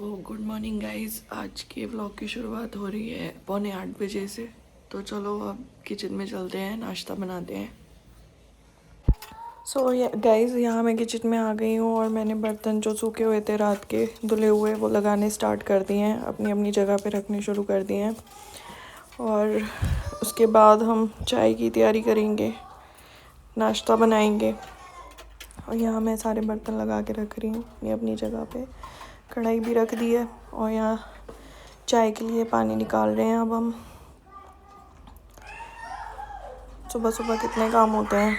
Good morning guys. आज के vlog की शुरुआत हो रही है 7:45 से। तो चलो अब किचन में चलते हैं, नाश्ता बनाते हैं। सो गाइस, यहाँ मैं किचन में आ गई हूँ और मैंने बर्तन जो सूखे हुए थे रात के धुले हुए वो लगाने स्टार्ट कर दिए हैं, अपनी अपनी जगह पे रखने शुरू कर दिए हैं। और उसके बाद हम चाय की तैयारी करेंगे, नाश्ता बनाएंगे। और यहाँ मैं सारे बर्तन लगा के रख रही हूँ अपनी अपनी जगह पे। कढ़ाई भी रख दी है और यहाँ चाय के लिए पानी निकाल रहे हैं। अब हम सुबह सुबह कितने काम होते हैं।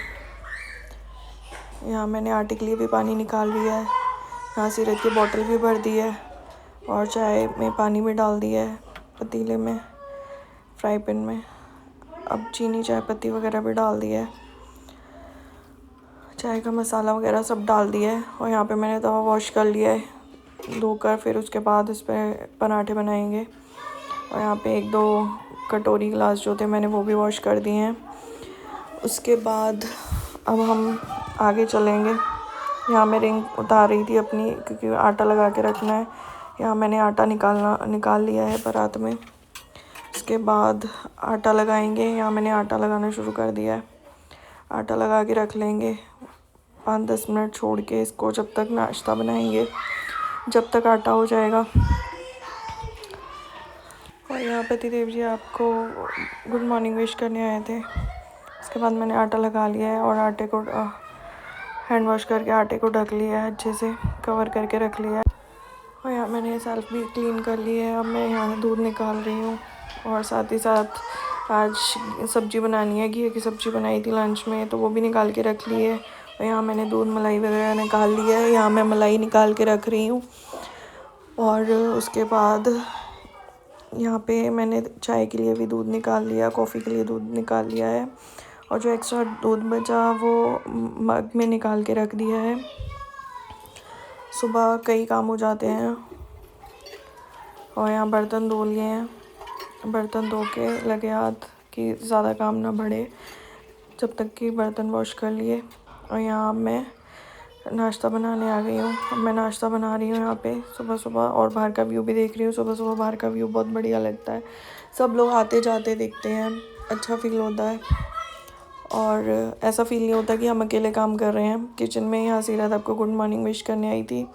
यहाँ मैंने आटे के लिए भी पानी निकाल लिया है, यहाँ सिरप की बोतल भी भर दी है और चाय में पानी भी डाल दिया है पतीले में, फ्राई पैन में। अब चीनी चाय पत्ती वगैरह भी डाल दिया है, चाय का मसाला वगैरह सब डाल दिया है। और यहाँ पे मैंने तवा वॉश कर लिया है धोकर, फिर उसके बाद इस पर पराठे बनाएंगे। और यहाँ पे 1-2 कटोरी गिलास जो थे मैंने वो भी वॉश कर दिए हैं। उसके बाद अब हम आगे चलेंगे। यहाँ मैं रिंग उतार रही थी अपनी, क्योंकि आटा लगा के रखना है। यहाँ मैंने आटा निकाल लिया है परात में। उसके बाद आटा लगाएंगे। यहाँ मैंने आटा लगाना शुरू कर दिया है। आटा लगा के रख लेंगे 5-10 मिनट छोड़ के इसको, जब तक नाश्ता बनाएंगे, जब तक आटा हो जाएगा। और यहाँ पतिदेव जी आपको गुड मॉर्निंग विश करने आए थे। उसके बाद मैंने आटा लगा लिया है और आटे को हैंड वॉश करके आटे को ढक लिया है, अच्छे से कवर करके रख लिया है। और यहाँ मैंने सेल्फ भी क्लीन कर लिया है। अब मैं यहाँ दूध निकाल रही हूँ और साथ ही साथ आज सब्ज़ी बनानी है। घी की सब्ज़ी बनाई थी लंच में, तो वो भी निकाल के रख ली है। और यहाँ मैंने दूध मलाई वगैरह निकाल लिया है। यहाँ मैं मलाई निकाल के रख रही हूँ। और उसके बाद यहाँ पे मैंने चाय के लिए भी दूध निकाल लिया, कॉफ़ी के लिए दूध निकाल लिया है। और जो एक्स्ट्रा दूध बचा वो मग में निकाल के रख दिया है। सुबह कई काम हो जाते हैं। और यहाँ बर्तन धो लिए हैं, बर्तन धो के लगे हाथ कि ज़्यादा काम ना बढ़े, जब तक कि बर्तन वॉश कर लिए। और यहाँ मैं नाश्ता बनाने आ गई हूँ। मैं नाश्ता बना रही हूँ यहाँ पे सुबह सुबह, और बाहर का व्यू भी देख रही हूँ। सुबह सुबह बाहर का व्यू बहुत बढ़िया लगता है। सब लोग आते जाते दिखते हैं, अच्छा फील होता है। और ऐसा फील नहीं होता कि हम अकेले काम कर रहे हैं किचन में। यहाँ सीरत आपको गुड मॉर्निंग विश करने आई थी।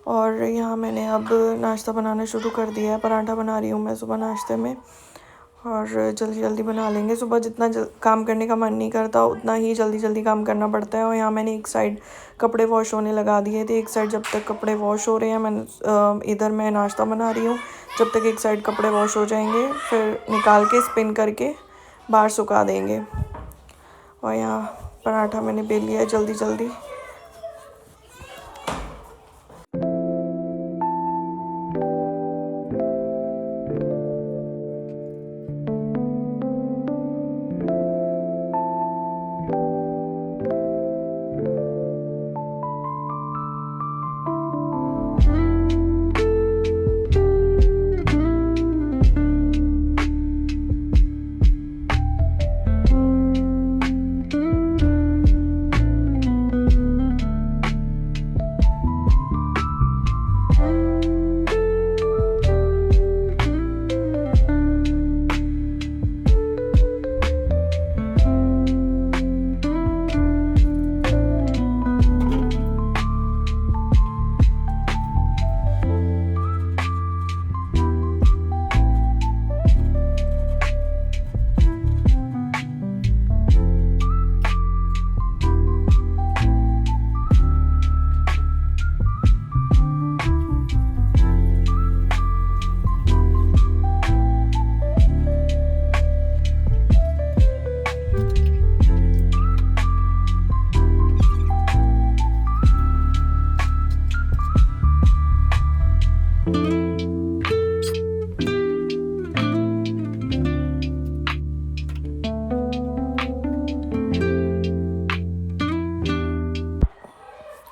और यहाँ मैंने अब नाश्ता बनाना शुरू कर दिया है। पराठा बना रही हूँ मैं सुबह नाश्ते में, और जल्दी जल्दी बना लेंगे। सुबह जितना काम करने का मन नहीं करता उतना ही जल्दी जल्दी काम करना पड़ता है। और यहाँ मैंने एक साइड कपड़े वॉश होने लगा दिए थे। एक साइड जब तक कपड़े वॉश हो रहे हैं, इधर मैं नाश्ता बना रही हूँ। जब तक एक साइड कपड़े वॉश हो जाएंगे, फिर निकाल के स्पिन करके बाहर सुखा देंगे। और यहाँ पराठा मैंने बेल लिया है जल्दी जल्दी।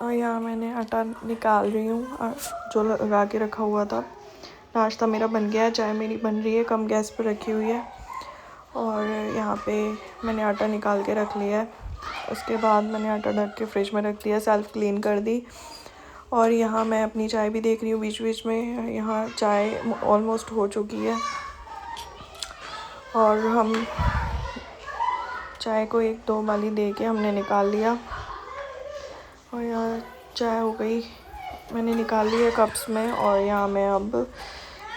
और यहाँ मैंने आटा निकाल रही हूँ जो लगा के रखा हुआ था। नाश्ता मेरा बन गया है, चाय मेरी बन रही है, कम गैस पर रखी हुई है। और यहाँ पे मैंने आटा निकाल के रख लिया है। उसके बाद मैंने आटा ढक के फ्रिज में रख दिया, सेल्फ क्लीन कर दी। और यहाँ मैं अपनी चाय भी देख रही हूँ बीच बीच में। यहाँ चाय ऑलमोस्ट हो चुकी है और हम चाय को 1-2 वाली दे के हमने निकाल लिया। और यहाँ चाय हो गई, मैंने निकाल ली है कप्स में। और यहाँ मैं अब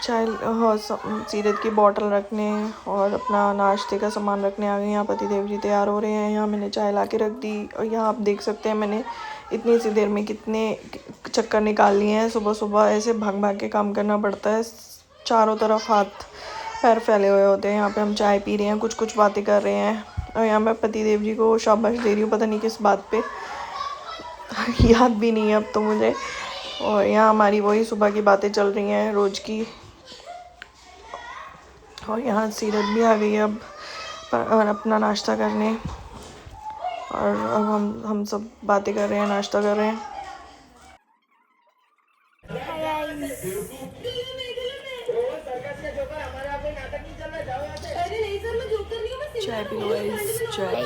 चाय सीरत की बोतल रखने और अपना नाश्ते का सामान रखने आ गई। यहाँ पतिदेव जी तैयार हो रहे हैं। यहाँ मैंने चाय ला के रख दी और यहाँ आप देख सकते हैं मैंने इतनी सी देर में कितने चक्कर निकाल लिए हैं। सुबह सुबह ऐसे भाग भाग के काम करना पड़ता है, चारों तरफ हाथ पैर फैले हुए होते हैं। यहाँ पे हम चाय पी रहे हैं, कुछ कुछ बातें कर रहे हैं। और यहाँ मैं पतिदेव जी को शाबाश दे रही हूँ, पता नहीं किस बात पे, याद भी नहीं है अब तो मुझे। और यहाँ हमारी वही सुबह की बातें चल रही हैं रोज़ की। और यहाँ सीरत भी आ गई है अब अपना नाश्ता करने। और अब हम सब बातें कर रहे हैं, नाश्ता कर रहे हैं। चाय पी लो गाइस, चाय।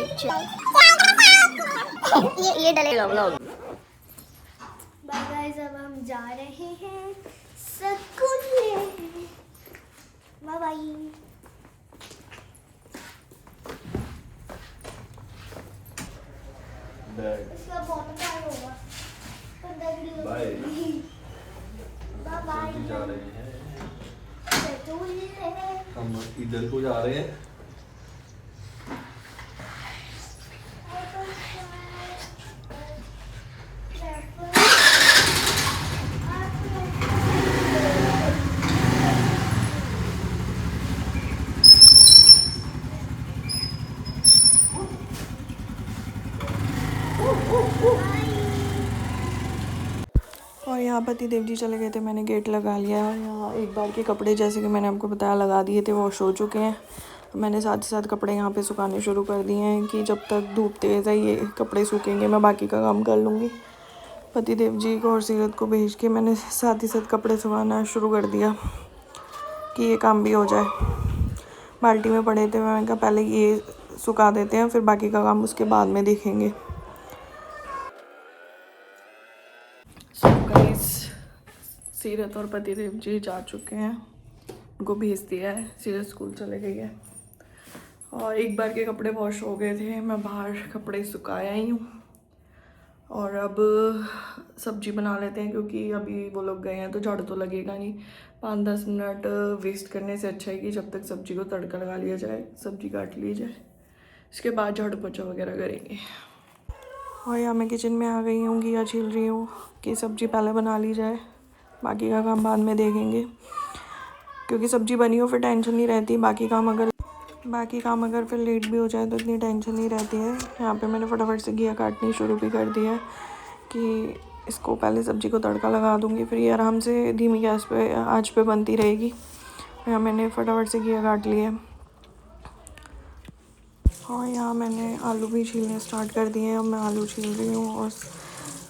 ये डलेगा व्लॉग। बाय गाइस, अब हम जा रहे हैं स्कूल में। Bye bye. इसका बहुत टाइम होगा। Bye bye. जा रहे हैं हम इधर को जा रहे हैं। और यहाँ पतिदेव जी चले गए थे, मैंने गेट लगा लिया। यहाँ एक बार के कपड़े जैसे कि मैंने आपको बताया लगा दिए थे, वॉश हो चुके हैं। मैंने साथ ही साथ कपड़े यहाँ पे सुखाने शुरू कर दिए हैं कि जब तक धूप तेज़ है ये कपड़े सूखेंगे मैं बाकी का काम कर लूँगी। पतिदेव जी को और सीरत को भेज के मैंने साथ ही साथ कपड़े सुखाना शुरू कर दिया कि ये काम भी हो जाए। बाल्टी में पड़े थे, मैंने कहा पहले ये सुखा देते हैं, फिर बाकी का काम उसके बाद में देखेंगे। सीरत और पतिदेव जी जा चुके हैं, उनको भेज दिया है। सीरत स्कूल चले गई है और एक बार के कपड़े वॉश हो गए थे, मैं बाहर कपड़े सुखाया ही हूँ। और अब सब्जी बना लेते हैं क्योंकि अभी वो लोग गए हैं तो झाड़ू तो लगेगा नहीं। 5-10 मिनट वेस्ट करने से अच्छा है कि जब तक सब्जी को तड़का लगा लिया जाए, सब्जी काट ली जाए, इसके बाद झाड़ू पोछा वगैरह करेंगे। और यहाँ मैं किचन में आ गई हूँ, घिया छील रही हूँ कि सब्जी पहले बना ली जाए, बाकी का काम बाद में देखेंगे। क्योंकि सब्जी बनी हो फिर टेंशन नहीं रहती, बाकी काम अगर फिर लेट भी हो जाए तो इतनी टेंशन नहीं रहती है। यहाँ पे मैंने फटाफट से घिया काटनी शुरू भी कर दिया है कि इसको पहले सब्जी को तड़का लगा दूँगी, फिर ये आराम से धीमी गैस पे आँच पे बनती रहेगी। यहाँ मैंने फटाफट से घिया काट लिया है और यहाँ मैंने आलू भी छीलने स्टार्ट कर दिए हैं। अब मैं आलू छील रही हूँ और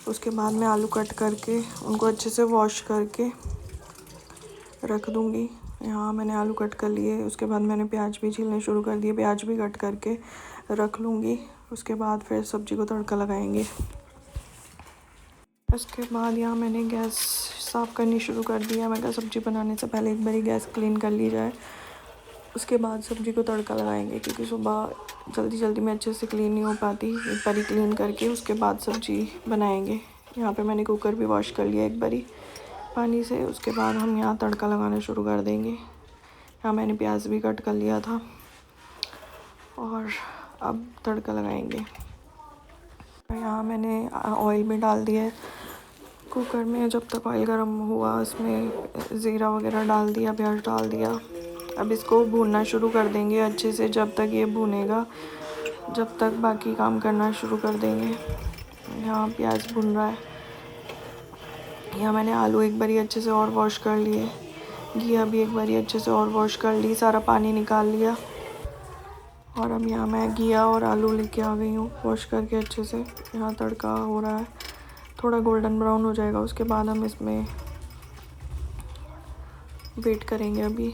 उसके बाद मैं आलू कट करके उनको अच्छे से वॉश करके रख दूँगी। यहाँ मैंने आलू कट कर लिए, उसके बाद मैंने प्याज भी छीलने शुरू कर दिए, प्याज भी कट करके रख लूँगी। उसके बाद फिर सब्ज़ी को तड़का लगाएंगे। उसके बाद यहाँ मैंने गैस साफ़ करनी शुरू कर दिया। मैं कहा सब्ज़ी बनाने से पहले एक बारी गैस क्लीन कर ली जाए, उसके बाद सब्ज़ी को तड़का लगाएंगे। क्योंकि सुबह जल्दी में अच्छे से क्लीन नहीं हो पाती, एक बारी क्लीन करके उसके बाद सब्ज़ी बनाएंगे। यहाँ पे मैंने कुकर भी वॉश कर लिया एक बारी पानी से। उसके बाद हम यहाँ तड़का लगाना शुरू कर देंगे। यहाँ मैंने प्याज भी कट कर लिया था और अब तड़का लगाएंगे। यहाँ मैंने ऑयल भी डाल दिया है कुकर में। जब तक ऑयल गर्म हुआ उसमें ज़ीरा वगैरह डाल दिया, प्याज डाल दिया। अब इसको भूनना शुरू कर देंगे अच्छे से। जब तक ये भुनेगा जब तक बाकी काम करना शुरू कर देंगे। यहाँ प्याज भुन रहा है। यहाँ मैंने आलू एक बारी अच्छे से और वॉश कर लिए, घिया भी एक बारी अच्छे से और वॉश कर ली, सारा पानी निकाल लिया। और अब यहाँ मैं घिया और आलू लेके आ गई हूँ वॉश करके अच्छे से। यहाँ तड़का हो रहा है, थोड़ा गोल्डन ब्राउन हो जाएगा उसके बाद हम इसमें वेट करेंगे अभी।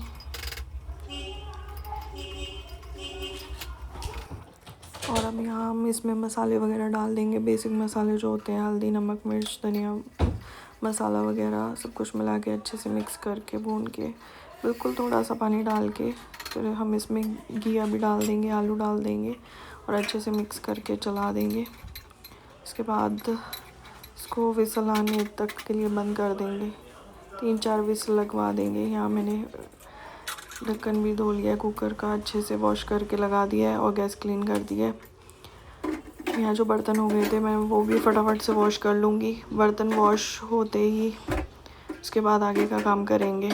और अब यहाँ हम इसमें मसाले वगैरह डाल देंगे, बेसिक मसाले जो होते हैं हल्दी, नमक, मिर्च, धनिया मसाला वगैरह सब कुछ मिला के अच्छे से मिक्स करके भून के बिल्कुल थोड़ा सा पानी डाल के फिर हम इसमें घी अभी डाल देंगे, आलू डाल देंगे और अच्छे से मिक्स करके चला देंगे। उसके बाद इसको विसल आने तक के लिए बंद कर देंगे, 3-4 विसल लगवा देंगे। यहाँ मैंने ढक्कन भी धो लिया है कुकर का, अच्छे से वॉश करके लगा दिया है और गैस क्लीन कर दिया है। यहाँ जो बर्तन हो गए थे मैं वो भी फटाफट से वॉश कर लूँगी। बर्तन वॉश होते ही उसके बाद आगे का काम करेंगे।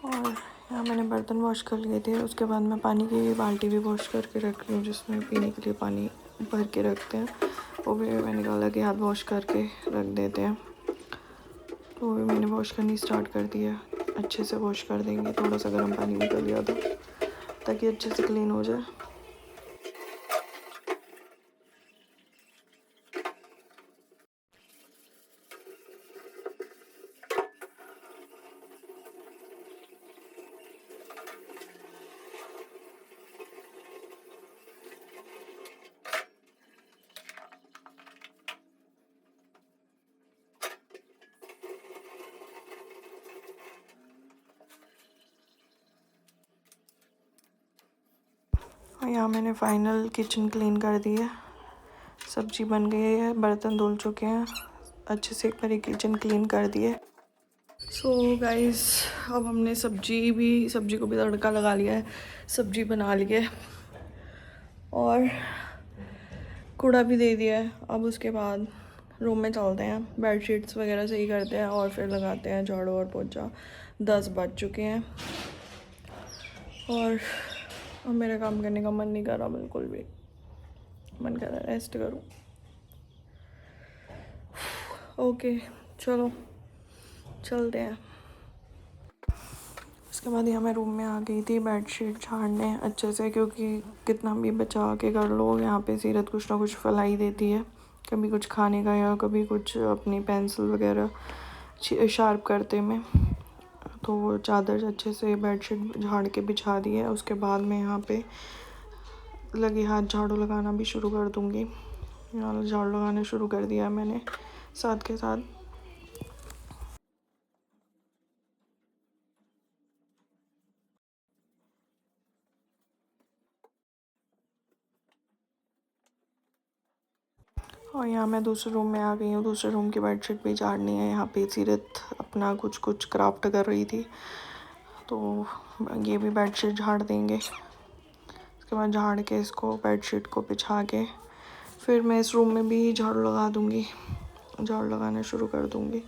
और यहाँ मैंने बर्तन वॉश कर लिए थे। उसके बाद मैं पानी की बाल्टी भी वॉश करके रख रही हूँ, जिसमें पीने के लिए पानी भर के रखते हैं। वो भी मैंने निकाला कि हाथ वॉश करके रख देते हैं, तो वो भी मैंने वॉश करनी स्टार्ट कर दिया। अच्छे से वॉश कर देंगे, थोड़ा सा गर्म पानी भी कर लिया था ताकि अच्छे से क्लीन हो जाए। और यहाँ मैंने फाइनल किचन क्लीन कर दी है, सब्जी बन गई है, बर्तन धुल चुके हैं, अच्छे से एक बार किचन क्लीन कर दिए। सो गाइस अब हमने सब्जी को भी तड़का लगा लिया है, सब्जी बना ली है और कूड़ा भी दे दिया है। अब उसके बाद रूम में चलते हैं, बेडशीट्स वगैरह सही करते हैं और फिर लगाते हैं झाड़ू और पोछा। 10 बज चुके हैं और अब मेरा काम करने का मन नहीं कर रहा, बिल्कुल भी मन कर रहा है रेस्ट करूं। ओके चलो चलते हैं। उसके बाद यहाँ मैं रूम में आ गई थी बेडशीट झाड़ने अच्छे से, क्योंकि कितना भी बचा के कर लो यहाँ पे सीरत कुछ ना कुछ फैलाई देती है, कभी कुछ खाने का या कभी कुछ अपनी पेंसिल वगैरह शार्प करते में। तो वो चादर अच्छे से बेडशीट झाड़ के बिछा दी है। उसके बाद मैं यहाँ पे लगे हाथ झाड़ू लगाना भी शुरू कर दूँगी। यहाँ झाड़ू लगाना शुरू कर दिया मैंने साथ के साथ। और यहाँ मैं दूसरे रूम में आ गई हूँ, दूसरे रूम की बेडशीट भी झाड़नी है। यहाँ पे सीरत अपना कुछ क्राफ्ट कर रही थी, तो ये भी बेडशीट झाड़ देंगे। उसके बाद झाड़ के इसको बेडशीट को बिछा के फिर मैं इस रूम में भी झाड़ू लगा दूँगी, झाड़ू लगाना शुरू कर दूँगी।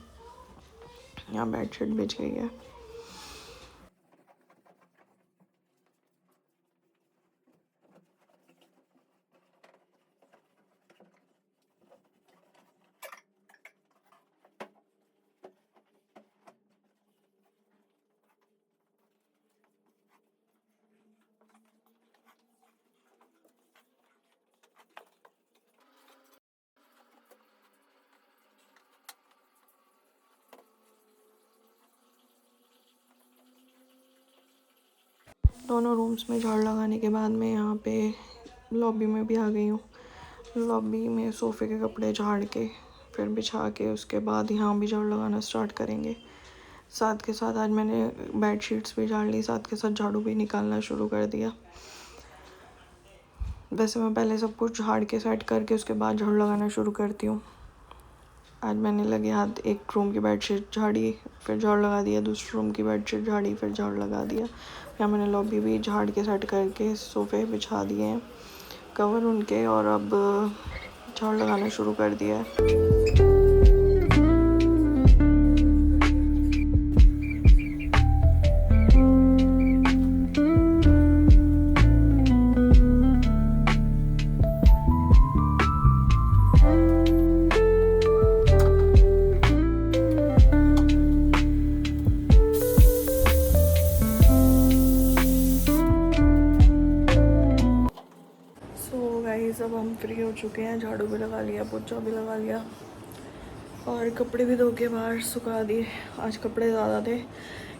यहाँ बेडशीट बिछ गई है। दोनों रूम्स में झाड़ू लगाने के बाद मैं यहाँ पे लॉबी में भी आ गई हूँ। लॉबी में सोफ़े के कपड़े झाड़ के फिर बिछा के उसके बाद यहाँ भी झाड़ू लगाना स्टार्ट करेंगे। साथ के साथ आज मैंने बेडशीट्स भी झाड़ ली, साथ के साथ झाड़ू भी निकालना शुरू कर दिया। वैसे मैं पहले सब कुछ झाड़ के सेट करके उसके बाद झाड़ू लगाना शुरू करती हूँ। आज मैंने लगे हाथ एक रूम की बेडशीट झाड़ी, फिर झाड़ू लगा दिया, दूसरे रूम की बेडशीट झाड़ी, फिर झाड़ू लगा दिया। यहाँ मैंने लॉबी भी झाड़ के सेट करके सोफ़े बिछा दिए हैं कवर उनके, और अब झाड़ू लगाना शुरू कर दिया है। अब हम फ्री हो चुके हैं, झाड़ू भी लगा लिया, पोछा भी लगा लिया। और कपड़े भी धो के बाहर सुखा दिए। आज कपड़े ज़्यादा थे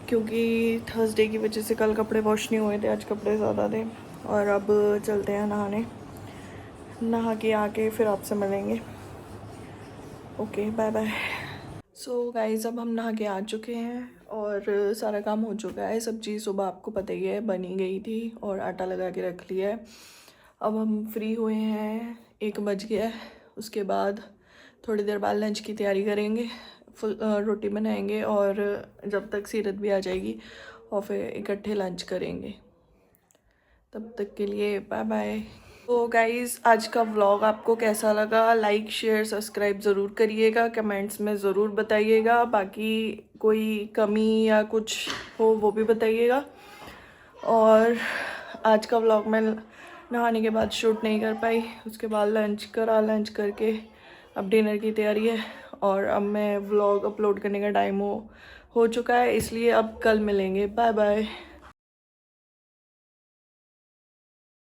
क्योंकि थर्सडे की वजह से कल कपड़े वॉश नहीं हुए थे, आज कपड़े ज़्यादा थे। और अब चलते हैं नहाने, नहा के आके फिर आपसे मिलेंगे। Okay bye bye. So guys अब हम नहा के आ चुके हैं और सारा काम हो चुका है। सब्ज़ी सुबह आपको पता ही है बनी गई थी और आटा लगा के रख लिया है। अब हम फ्री हुए हैं, 1 बज गया है। उसके बाद थोड़ी देर बाद लंच की तैयारी करेंगे, फुल रोटी बनाएंगे और जब तक सीरत भी आ जाएगी और फिर इकट्ठे लंच करेंगे। तब तक के लिए बाय बाय। तो गाइज़ आज का व्लॉग आपको कैसा लगा, लाइक शेयर सब्सक्राइब ज़रूर करिएगा, कमेंट्स में ज़रूर बताइएगा। बाकी कोई कमी या कुछ हो वो भी बताइएगा। और आज का व्लॉग मैं नहाने के बाद शूट नहीं कर पाई, उसके बाद लंच करके अब डिनर की तैयारी है। और अब मैं व्लॉग अपलोड करने का टाइम हो चुका है, इसलिए अब कल मिलेंगे। Bye bye.